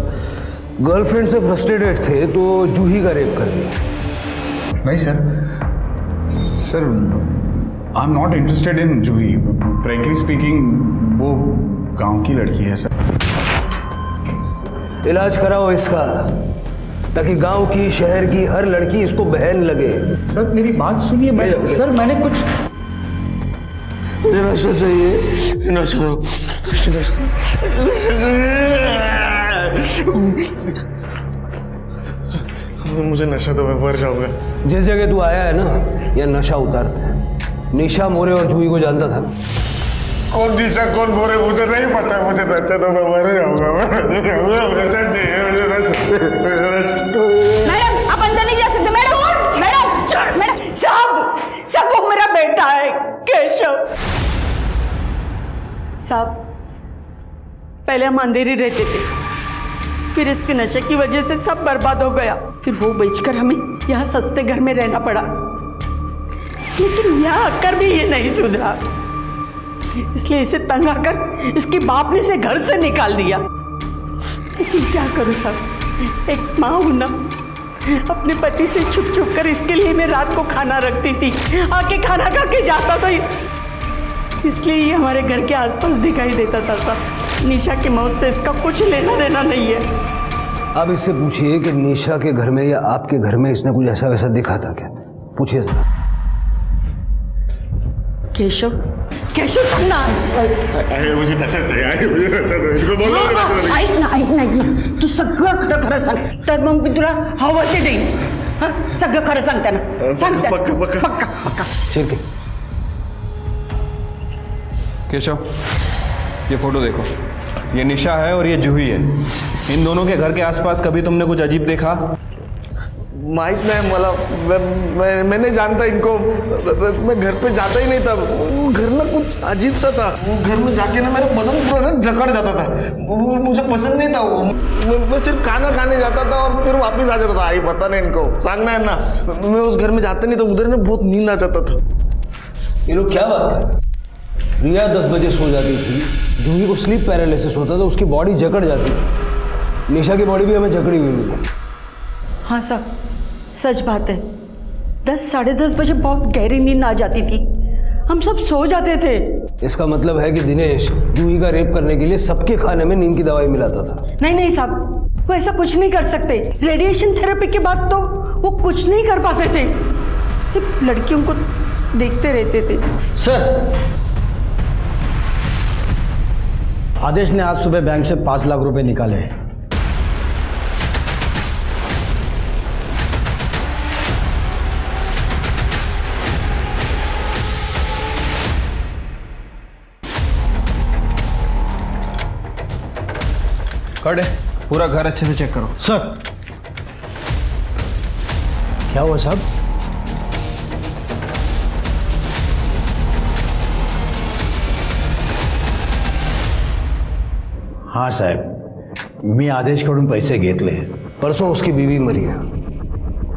गर्लफ्रेंड से फ्रस्ट्रेटेड थे तो जूही का रेप कर दिया? नहीं sir, I am not interested in Juhi. Frankly speaking वो गांव की लड़की है सर। इलाज कराओ इसका, ताकि गांव की, शहर की हर लड़की इसको बहन लगे। सर मेरी बात सुनिए। सर मैंने कुछ नशा चाहिए, नशा मुझे नशा तो मैं मर जाऊंगा। जिस जगह तू आया है ना, यह नशा उतारते हैं। निशा मोरे और जूही को जानता था ना? कौन निशा कौन मोरे मुझे नहीं पता। मुझे नशा तो मैं मर जाऊंगा। नशा चाहिए मुझे, मैडम आप अंदर नहीं जा सकते। मैडम सब वो मेरा बेटा है केशव। साहब, पहले हम अंधेरे रहते थे, फिर इसके नशे की वजह से सब बर्बाद हो गया। फिर वो बेचकर हमें यहाँ सस्ते घर में रहना पड़ा, लेकिन यहाँ आकर भी ये नहीं सुधरा, इसलिए इसे तंग आकर इसके बाप ने इसे घर से निकाल दिया। लेकिन क्या करूँ साहब, एक माँ हूं ना, अपने पति से छुप छुप कर इसके लिए मैं रात को खाना रखती थी, आके खाना खा के जाता था, इसलिए ये हमारे घर के आसपास दिखाई देता था साहब। निशा की मौत से इसका कुछ लेना देना नहीं है। अब इससे पूछिए कि निशा के घर में या आपके घर में इसने कुछ ऐसा वैसा दिखा था क्या? पूछिए जरा। केशव सुनना, मुझे नशा चाहिए, मुझे नशा दो, इनको बोलो नशा ऐक ना, तू सगळं खरं खरं सांग, तर मग मी तुला हवं ते देईन। सगळं खरं सांगते ना, सांगते पक्का। शिरके, केशव ये फोटो देखो, ये निशा है और ये जूही है। इन दोनों के घर के आसपास कभी तुमने कुछ अजीब देखा? माहित नहीं मला, मैंने जानता इनको, मैं घर पे जाता ही नहीं था। वो घर ना कुछ अजीब सा था, वो घर में जाके ना मेरा बदन पूरा सा जकड़ जाता था, वो मुझे पसंद नहीं था। वो मैं सिर्फ खाना खाने जाता था और फिर वापस आ जाता था। आई पता नहीं इनको, सांगना है ना, मैं उस घर में जाता नहीं था, उधर ना बहुत नींद आ जाता था। ये लोग क्या बात कर रहे हैं? रिया 10 बजे सो जाती थी, जूही को स्लीप पैरालिसिस होता था, उसकी बॉडी जकड़ जाती थी। निशा की बॉडी भी हमें जकड़ी हुई मिली। हाँ साहब, सच बात है, 10 साढ़े 10 बजे बहुत गहरी नींद आ जाती थी, हम सब सो जाते थे। इसका मतलब है कि दिनेश जूही का रेप करने के लिए सबके खाने में नींद की दवाई मिलाता था। नहीं साहब, वो ऐसा कुछ नहीं कर सकते। रेडिएशन थेरेपी के बाद तो वो कुछ नहीं कर पाते थे, सिर्फ लड़कियों को देखते रहते थे। सर, आदेश ने आज सुबह बैंक से 5 लाख रुपए निकाले। कट है, पूरा घर अच्छे से चेक करो। सर, क्या हुआ साहब? हाँ साहेब, मी आदेशकडून पैसे घेतले। परसों उसकी बीवी मरी है,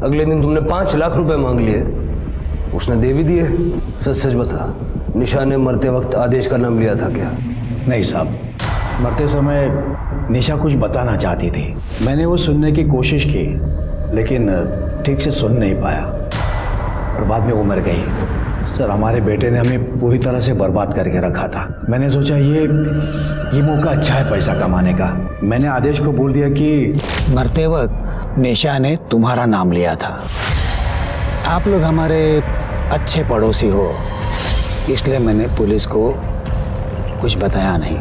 अगले दिन तुमने 5 लाख रुपए मांग लिए, उसने दे भी दिए। सच सच बता, निशा ने मरते वक्त आदेश का नाम लिया था क्या? नहीं साहब, मरते समय निशा कुछ बताना चाहती थी। मैंने वो सुनने की कोशिश की, लेकिन ठीक से सुन नहीं पाया और बाद में वो मर गई। सर, हमारे बेटे ने हमें पूरी तरह से बर्बाद करके रखा था। मैंने सोचा ये मौका अच्छा है पैसा कमाने का। मैंने आदेश को बोल दिया कि मरते वक्त निशा ने तुम्हारा नाम लिया था। आप लोग हमारे अच्छे पड़ोसी हो, इसलिए मैंने पुलिस को कुछ बताया नहीं।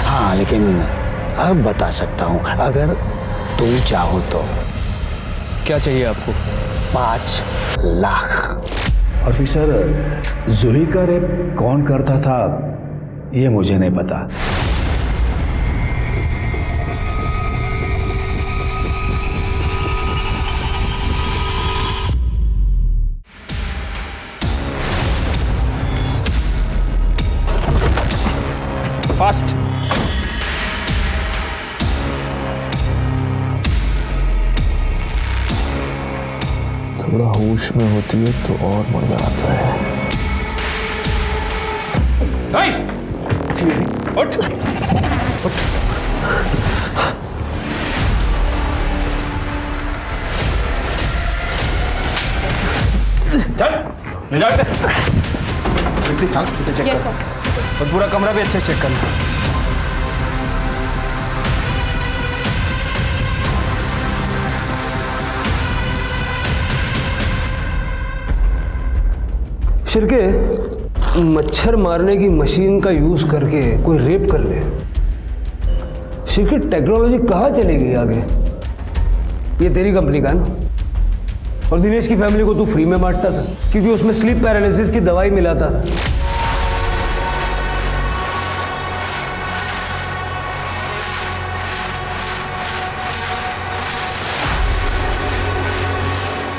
हाँ, लेकिन अब बता सकता हूँ अगर तुम चाहो तो। क्या चाहिए आपको? 5 लाख। और फिर सर, जूही का रेप कौन करता था ये मुझे नहीं पता। फास्ट। थोड़ा होश में होती है तो और मजा आता है। उठ, उठ। चल, ले जाओ इसे। Yes sir. और पूरा कमरा भी अच्छे चेक करना। शिरके, मच्छर मारने की मशीन का यूज करके कोई रेप कर ले, शिरके टेक्नोलॉजी कहाँ चलेगी आगे? ये तेरी कंपनी का ना? और दिनेश की फैमिली को तू फ्री में बांटता था क्योंकि उसमें स्लीप पैरालिसिस की दवाई मिलाता था।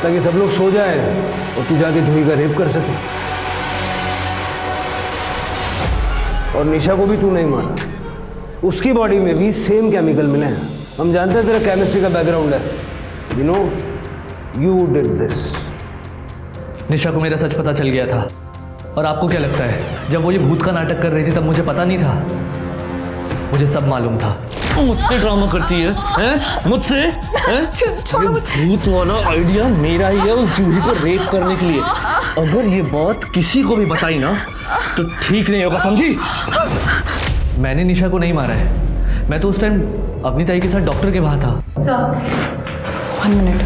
ताकि सब लोग सो जाए और तू जाके जूही का रेप कर सके। और निशा को भी तू नहीं मारा, उसकी बॉडी में भी सेम केमिकल मिले हैं। हम जानते हैं तेरा केमिस्ट्री का बैकग्राउंड है। You know, you did this. Nisha को मेरा सच पता चल गया था। और आपको क्या लगता है, जब वो ये भूत का नाटक कर रही थी तब मुझे पता नहीं था? मुझे सब मालूम था। मुझसे ड्रामा करती है, हैं? मुझसे? ये भूत वाला आइडिया मेरा ही है उस जूही को रेप करने के लिए। अगर ये बात किसी को भी बताई ना तो ठीक नहीं होगा, समझी? मैंने निशा को नहीं मारा है। मैं तो उस टाइम अपनी ताई के साथ डॉक्टर के वहां था। Sir, 1 minute.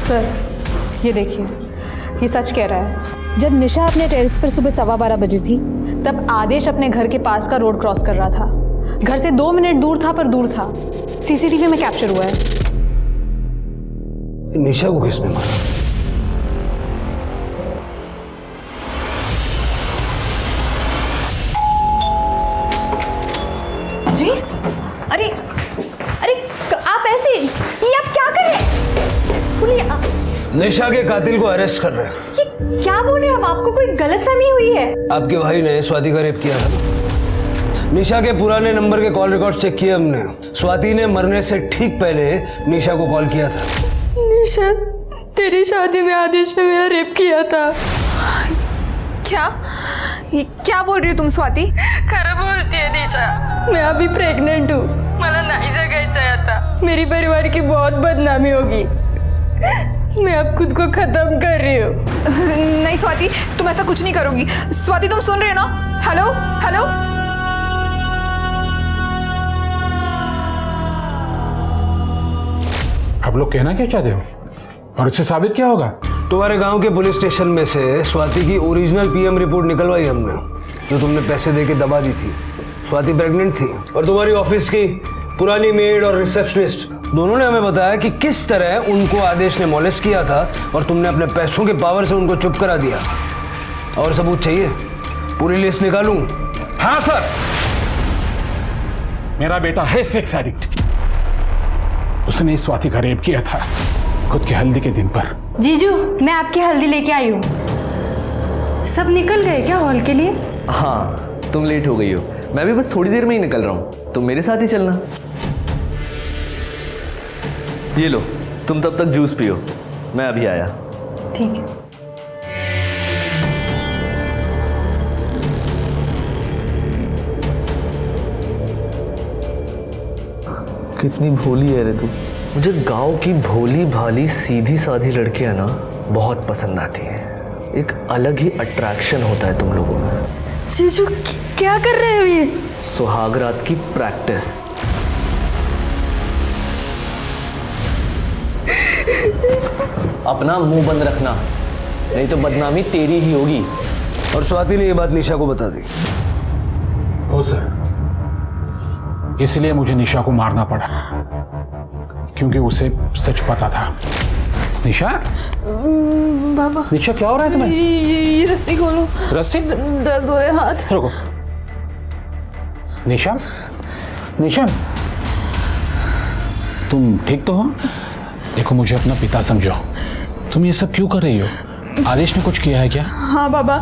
सर, ये देखिए, ये सच कह रहा है। जब निशा अपने टेरेस पर सुबह 12:15 बजी थी, तब आदेश अपने घर के पास का रोड क्रॉस कर रहा था। घर से 2 मिनट दूर था, पर दूर था। सीसीटीवी में कैप्चर हुआ है। निशा को किसने मारा? जी? अरे अरे, आप ऐसे, ये आप क्या कर रहे हैं? बोलिए। निशा के कातिल को अरेस्ट कर रहे हैं। ये क्या बोल रहे हैं आप? आपको कोई गलतफहमी हुई है? आपके भाई ने स्वाति का रेप किया था। निशा के पुराने नंबर के कॉल रिकॉर्ड चेक किए हमने। स्वाति ने मरने से ठीक पहले निशा को कॉल किया था। निशा, तेरी शादी में आदेश ने मेरा रेप किया था। क्या? ये क्या बोल रही हो तुम स्वाति? खरं बोलतीये निशा, मैं अभी प्रेग्नेंट हूँ। मला नहीं जगायचं है आता। मेरी परिवार की बहुत बदनामी होगी। मैं अब खुद को खत्म कर रही हूँ। नहीं स्वाति, तुम ऐसा कुछ नहीं करोगी। स्वाति, तुम सुन रहे हो ना? Hello hello. आप लोग कहना क्या चाहते हो और उससे साबित क्या होगा? तुम्हारे गांव के पुलिस स्टेशन में से स्वाति की ओरिजिनल पीएम रिपोर्ट निकलवाई हमने, जो तुमने पैसे दे के दबा दी थी। स्वाति प्रेग्नेंट थी और तुम्हारी ऑफिस की पुरानी मेड और रिसेप्शनिस्ट दोनों ने हमें बताया कि किस तरह उनको आदेश ने मॉलेस्ट किया था और तुमने अपने पैसों के पावर से उनको चुप करा दिया। और सबूत चाहिए? पूरी लिस्ट निकालूं? हाँ सर, मेरा बेटा है सेक्स एडिक्ट। उसने इस स्वाति का रेप किया था खुद के हल्दी के दिन पर। जीजू, मैं आपकी हल्दी लेके आई हूँ। सब निकल गए क्या हॉल के लिए? हाँ, तुम लेट हो गई हो। मैं भी बस थोड़ी देर में ही निकल रहा हूँ, तुम मेरे साथ ही चलना। ये लो, तुम तब तक जूस पियो, मैं अभी आया। ठीक है। कितनी भोली है रे तू। मुझे गांव की भोली भाली सीधी साधी लड़कियां ना बहुत पसंद आती हैं। एक अलग ही अट्रैक्शन होता है तुम लोगों में। जीजू, क्या कर रहे हो ये? सुहाग रात की प्रैक्टिस। अपना मुंह बंद रखना, नहीं तो बदनामी तेरी ही होगी। और स्वाति ने ये बात निशा को बता दी। ओ सर, इसलिए मुझे निशा को मारना पड़ा, क्योंकि उसे सच पता था। निशा? बाबा, निशा क्या हो रहा है तुम्हें? ये रस्सी खोलो। रस्सी? दर्द हो रहे हाथ। रुको। निशा? निशा, तुम ठीक तो हो? देखो, मुझे अपना पिता समझो। तुम ये सब क्यों कर रही हो? आदेश ने कुछ किया है क्या? हाँ बाबा,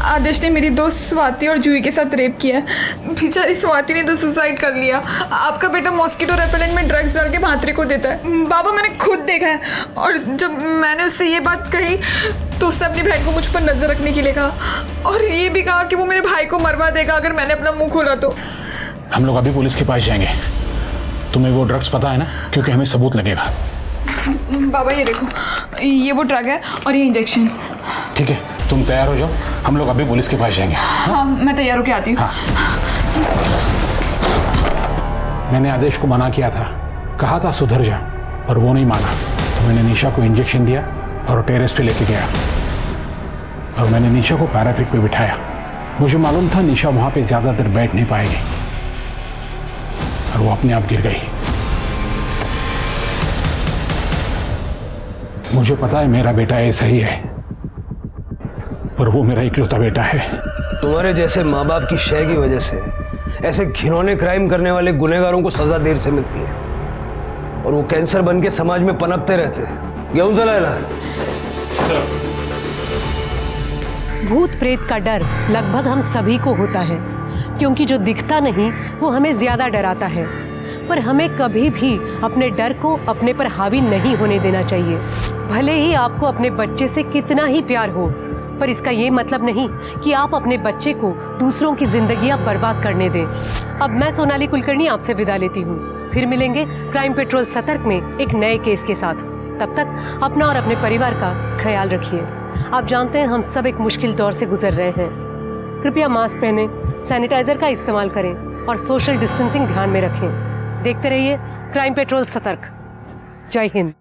आदेश ने मेरी दोस्त स्वाति और जूही के साथ रेप किया। बेचारी स्वाति ने तो सुसाइड कर लिया। आपका बेटा मॉस्किटो रेपेलेंट में ड्रग्स डाल के भांत्रे को देता है। बाबा, मैंने खुद देखा है। और जब मैंने उससे ये बात कही तो उसने अपनी बहन को मुझ पर नजर रखने के लिए कहा, और ये भी कहा कि वो मेरे भाई को मरवा देगा अगर मैंने अपना मुंह खोला तो। हम लोग अभी पुलिस के पास जाएंगे। तुम्हें वो ड्रग्स पता है ना? क्योंकि हमें सबूत लगेगा। बाबा, ये देखो, ये वो ड्रग है और ये इंजेक्शन। ठीक है, तुम तैयार हो जाओ, हम लोग अभी पुलिस के पास जाएंगे। हाँ, मैं तैयार होके आती हूँ। हाँ। मैंने आदेश को मना किया था, कहा था सुधर जा, पर वो नहीं माना। तो मैंने निशा को इंजेक्शन दिया और टेरेस पे लेके गया, और मैंने निशा को पैराफिट पे बिठाया। मुझे मालूम था निशा वहां पे ज्यादा देर बैठ नहीं पाएगी, और वो अपने आप गिर गई। मुझे पता है मेरा बेटा ऐसा ही है, पर वो मेरा इकलौता बेटा है। तुम्हारे जैसे माँ बाप की शय की वजह से ऐसे घिनौने क्राइम करने वाले गुनहगारों को सजा देर से मिलती है, और वो कैंसर बन के समाज में पनपते रहते हैं। गेहूं जलाएला। भूत प्रेत का डर लगभग हम सभी को होता है, क्योंकि जो दिखता नहीं वो हमें ज्यादा डराता है। पर हमें कभी भी अपने डर को अपने पर हावी नहीं होने देना चाहिए। भले ही आपको अपने बच्चे से कितना ही प्यार हो, पर इसका ये मतलब नहीं कि आप अपने बच्चे को दूसरों की जिंदगियां बर्बाद करने दें। अब मैं सोनाली कुलकर्णी आपसे विदा लेती हूँ। फिर मिलेंगे क्राइम पेट्रोल सतर्क में एक नए केस के साथ। तब तक अपना और अपने परिवार का ख्याल रखिए। आप जानते हैं हम सब एक मुश्किल दौर से गुजर रहे हैं। कृपया मास्क पहने, सैनिटाइजर का इस्तेमाल करें और सोशल डिस्टेंसिंग ध्यान में रखें। देखते रहिए क्राइम पेट्रोल सतर्क। जय हिंद।